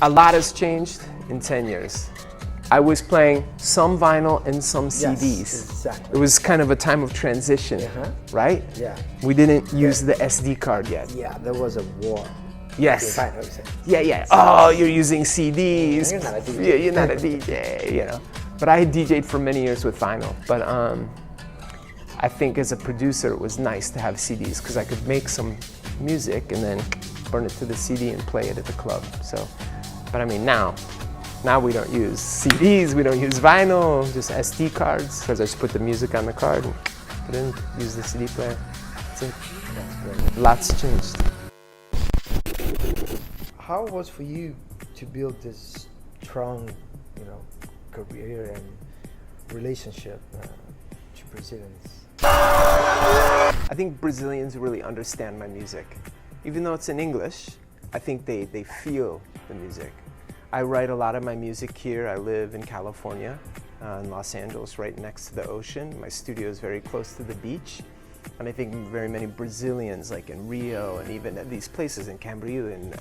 A lot has changed in 10 years. I was playing some vinyl and some CDs. Yes, exactly. It was kind of a time of transition, right? Yeah. We didn't use the SD card yet. Yeah, there was a war. Yes. Yeah, Yeah. Oh, you're using CDs. You're not a DJ. Yeah, you're not a DJ, you know. But I DJ'd for many years with vinyl. But I think as a producer, it was nice to have CDs because I could make some music and then burn it to the CD and play it at the club. So, but I mean now we don't use CDs, we don't use vinyl, just SD cards. Because I just put the music on the card and put it in, use the CD player. That's it. That's great. Lots changed. How was for you to build this strong, career and relationship to Brazilians? I think Brazilians really understand my music. Even though it's in English, I think they feel the music. I write a lot of my music here. I live in California, in Los Angeles, right next to the ocean. My studio is very close to the beach. And I think very many Brazilians, like in Rio and even at these places in Camboriú and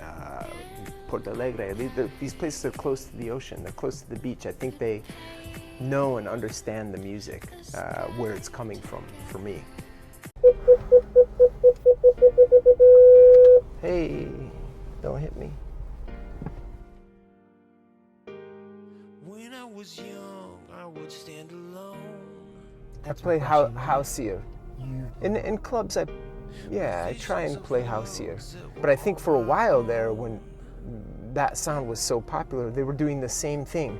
Porto Alegre, these places are close to the ocean, they're close to the beach. I think they know and understand the music, where it's coming from for me. Hey, don't hit me. When I was young, I would stand alone. I play houseier. In clubs, I try and play houseier. But I think for a while there, when that sound was so popular, they were doing the same thing.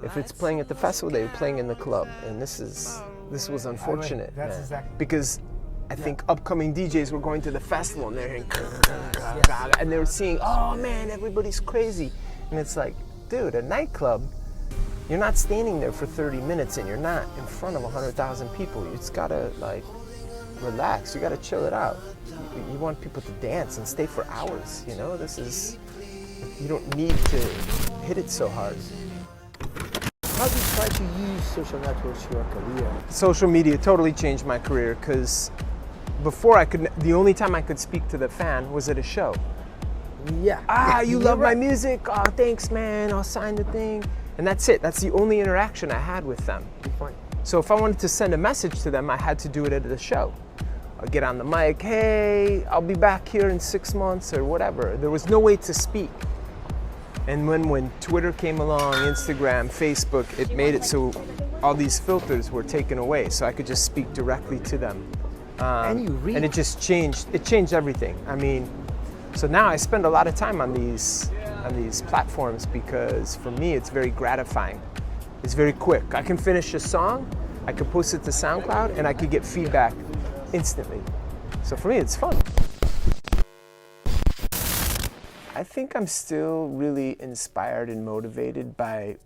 If it's playing at the festival, they were playing in the club, and this was unfortunate. That's exactly. Because I think upcoming DJs were going to the festival and they're hearing, and they were seeing, oh man, everybody's crazy, and it's like, dude, a nightclub, you're not standing there for 30 minutes and you're not in front of 100,000 people. You just gotta relax. You gotta chill it out. You want people to dance and stay for hours. You you don't need to hit it so hard. How do you try to use social networks for your career? Social media totally changed my career because before the only time I could speak to the fan was at a show. Yeah. You love my music? Oh, thanks, man. I'll sign the thing. And that's it. That's the only interaction I had with them. Fine. So if I wanted to send a message to them, I had to do it at the show. I'd get on the mic, hey, I'll be back here in 6 months or whatever. There was no way to speak. And when Twitter came along, Instagram, Facebook, it made it so all these filters were taken away, so I could just speak directly to them. And it just changed. It changed everything. I mean, so now I spend a lot of time on these platforms because for me it's very gratifying. It's very quick. I can finish a song, I can post it to SoundCloud, and I could get feedback instantly. So for me, it's fun. I think I'm still really inspired and motivated by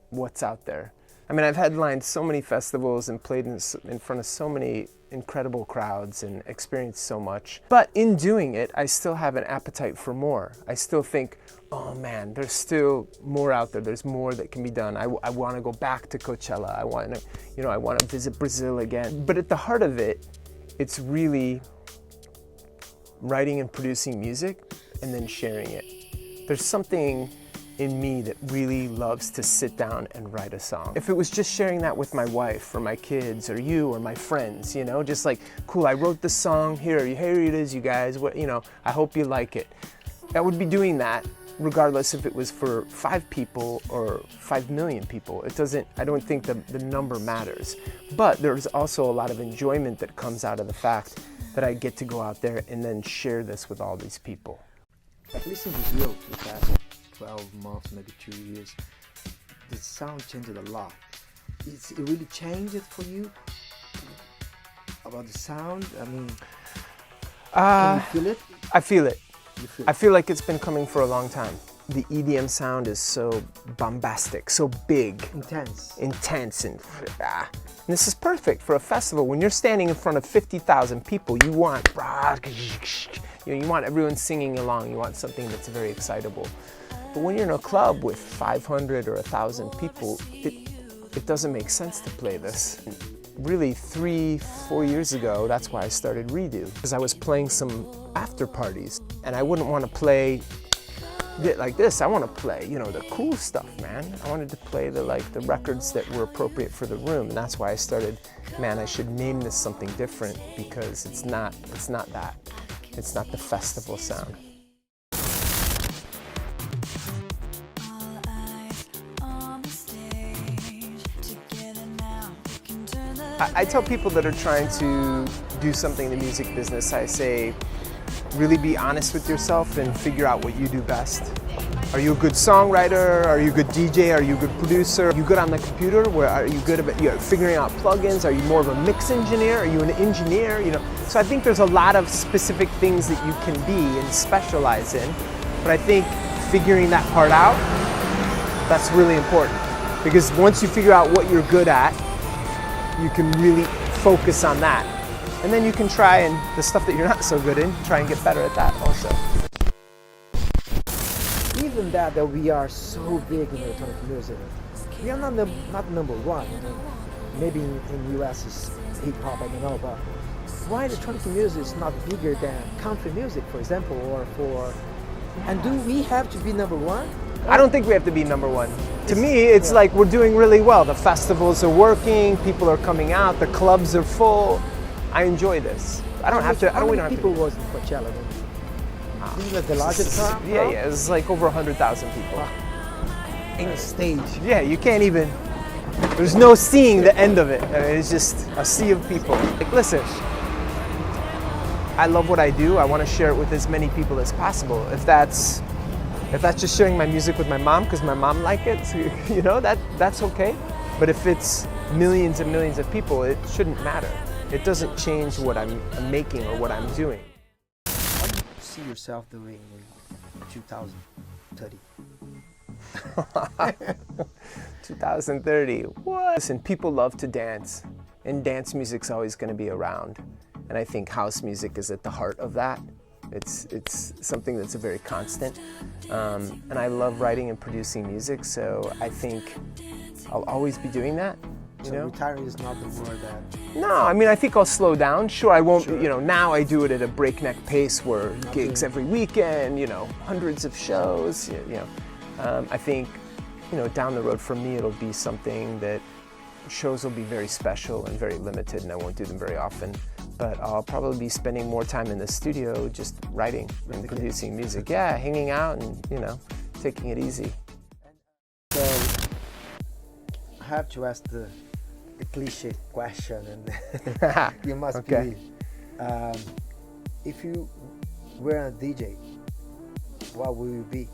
what's out there. I mean, I've headlined so many festivals and played in front of so many incredible crowds and experienced so much. But in doing it, I still have an appetite for more. I still think, oh man, there's still more out there. There's more that can be done. I want to go back to Coachella. I want to visit Brazil again. But at the heart of it, it's really writing and producing music and then sharing it. There's something in me that really loves to sit down and write a song. If it was just sharing that with my wife or my kids or you or my friends, just like, cool, I wrote the song, here it is, you guys, I hope you like it. I would be doing that regardless if it was for 5 people or 5 million people. I don't think the number matters. But there's also a lot of enjoyment that comes out of the fact that I get to go out there and then share this with all these people. At least in Brazil, the past 12 months, maybe 2 years, the sound changed a lot. It really changed for you about the sound? I mean, can you feel it? I feel it. You feel I feel like it's been coming for a long time. The EDM sound is so bombastic, so big. Intense. And this is perfect for a festival. When you're standing in front of 50,000 people, you want everyone singing along. You want something that's very excitable. But when you're in a club with 500 or 1,000 people, it doesn't make sense to play this. Really 3-4 years ago, that's why I started Redo, because I was playing some after parties and I wouldn't want to play bit like this, I want to play, you know, the cool stuff, man. I wanted to play the records that were appropriate for the room, and that's why I started, man, I should name this something different, because it's not that. It's not the festival sound. I tell people that are trying to do something in the music business, I say, really be honest with yourself and figure out what you do best. Are you a good songwriter? Are you a good DJ? Are you a good producer? Are you good on the computer? Are you good at figuring out plugins? Are you more of a mix engineer? Are you an engineer? You know, so I think there's a lot of specific things that you can be and specialize in. But I think figuring that part out, that's really important. Because once you figure out what you're good at, you can really focus on that. And then you can try, and the stuff that you're not so good in, try and get better at that also. Even that we are so big in electronic music, we are not number one. You know? Maybe in US it's hip hop, I don't know, but why electronic music is not bigger than country music, for example, and do we have to be number one? I don't think we have to be number one. To me, it's like we're doing really well. The festivals are working, people are coming out, the clubs are full. I enjoy this. I don't have to. How many people was in Coachella? This is like the largest crowd? Yeah, it's like over 100,000 people. In a stage. Yeah, you can't even, there's no seeing the end of it. I mean, it's just a sea of people. Like, listen, I love what I do. I want to share it with as many people as possible. If that's just sharing my music with my mom because my mom liked it, so, you know, that's okay. But if it's millions and millions of people, it shouldn't matter. It doesn't change what I'm making or what I'm doing. What do you see yourself doing in 2030? 2030, what? Listen, people love to dance, and dance music's always going to be around. And I think house music is at the heart of that. It's something that's a very constant. And I love writing and producing music, so I think I'll always be doing that. You know? Retiring is not the word that... No, I mean, I think I'll slow down. Sure, I won't, you know, now I do it at a breakneck pace where gigs every weekend, you know, hundreds of shows, you know. I think, you know, down the road for me, it'll be something that shows will be very special and very limited, and I won't do them very often. But I'll probably be spending more time in the studio just writing and producing music. Yeah, hanging out and, you know, taking it easy. So, I have to ask the cliche question, and you must be. If you were a DJ, what would you be?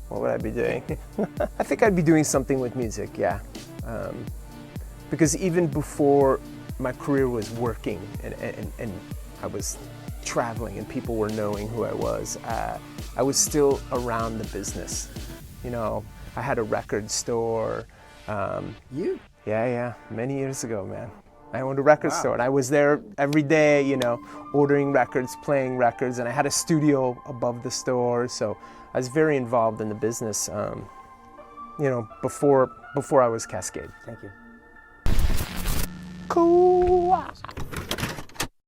What would I be doing? I think I'd be doing something with music, yeah. Because even before my career was working and I was traveling and people were knowing who I was still around the business. You know, I had a record store. You? Yeah, many years ago, man. I owned a record store, and I was there every day, you know, ordering records, playing records, and I had a studio above the store, so I was very involved in the business, you know, before I was Kaskade. Thank you. Cool.